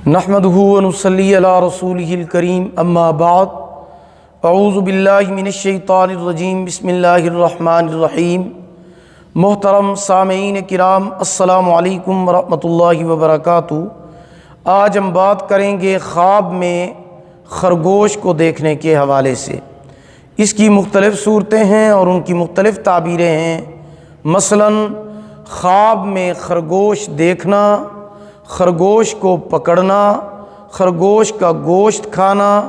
नहमदुहु व नुसल्ली अला रसूलिहिल करीम अम्मा बाद अऊज़ु बिल्लाहि मिनश्शैतानिर रजीम बिस्मिल्लाहिर रहमानिर रहीम। मोहतरम सामीन किराम अस्सलामु अलैकुम व रहमतुल्लाहि व बरकातुहू। आज हम बात करेंगे ख्वाब में खरगोश को देखने के हवाले से। इसकी मुख्तलिफ सूरतें हैं और उनकी मुख्तलिफ ताबीरें हैं। मसलन ख्वाब में खरगोश देखना, खरगोश को पकड़ना, खरगोश का गोश्त खाना,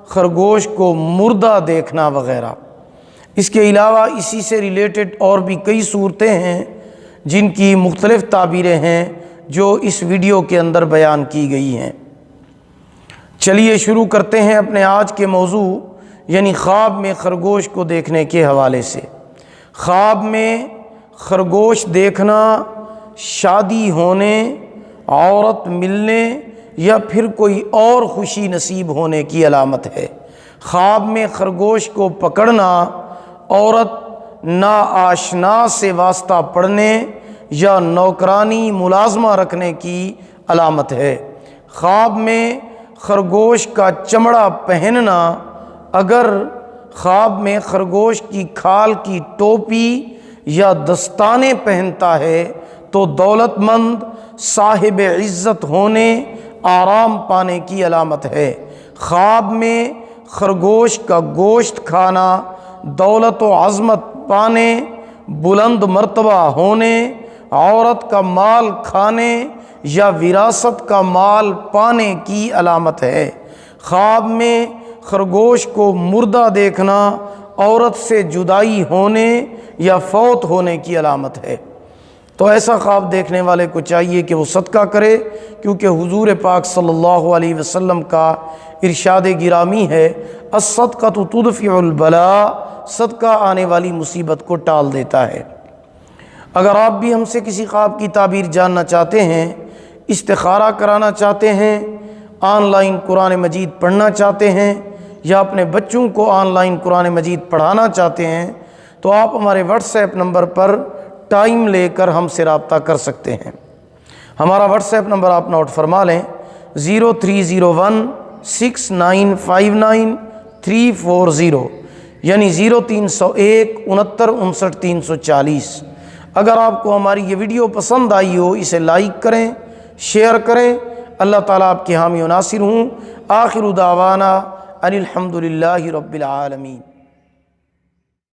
खरगोश को मुर्दा देखना वग़ैरह। इसके अलावा इसी से रिलेटेड और भी कई सूरतें हैं जिनकी मुख्तलिफ ताबीरें हैं जो इस वीडियो के अंदर बयान की गई हैं। चलिए शुरू करते हैं अपने आज के मौजू यानी ख्वाब में खरगोश को देखने के हवाले से। ख्वाब में खरगोश देखना शादी होने, औरत मिलने या फिर कोई और खुशी नसीब होने की अलामत है। ख्वाब में खरगोश को पकड़ना औरत नाआशना से वास्ता पड़ने या नौकरानी मुलाजमा रखने की अलामत है। ख्वाब में खरगोश का चमड़ा पहनना, अगर ख्वाब में खरगोश की खाल की टोपी या दस्ताने पहनता है तो दौलतमंद, साहिब इज़्ज़त होने, आराम पाने की अलामत है। ख्वाब में खरगोश का गोश्त खाना दौलत व अज़मत पाने, बुलंद मर्तबा होने, औरत का माल खाने या विरासत का माल पाने की अलामत है। ख्वाब में खरगोश को मुर्दा देखना औरत से जुदाई होने या फौत होने की अलामत है। तो ऐसा ख्वाब देखने वाले को चाहिए कि वो सदका करे, क्योंकि हुजूर पाक सल्लल्लाहु अलैहि वसल्लम का इरशाद गिरामी है, अस्सदक़तु तुदफ़िउल बला, सदका आने वाली मुसीबत को टाल देता है। अगर आप भी हमसे किसी ख्वाब की ताबीर जानना चाहते हैं, इस्तिखारा कराना चाहते हैं, ऑनलाइन कुरान मजीद पढ़ना चाहते हैं या अपने बच्चों को ऑनलाइन कुरान मजीद पढ़ाना चाहते हैं, तो आप हमारे व्हाट्सएप नंबर पर टाइम लेकर हमसे रब्ता कर सकते हैं। हमारा व्हाट्सएप नंबर आप नोट फरमा लें, 03016959 यानी 0301 69 59 340। अगर आपको हमारी ये वीडियो पसंद आई हो, इसे लाइक करें, शेयर करें। अल्लाह ताला आपके हामी व नासिर हूँ। आखिर दावाना अनिल हम्दुलिल्लाहि रब्बिल आलमीन।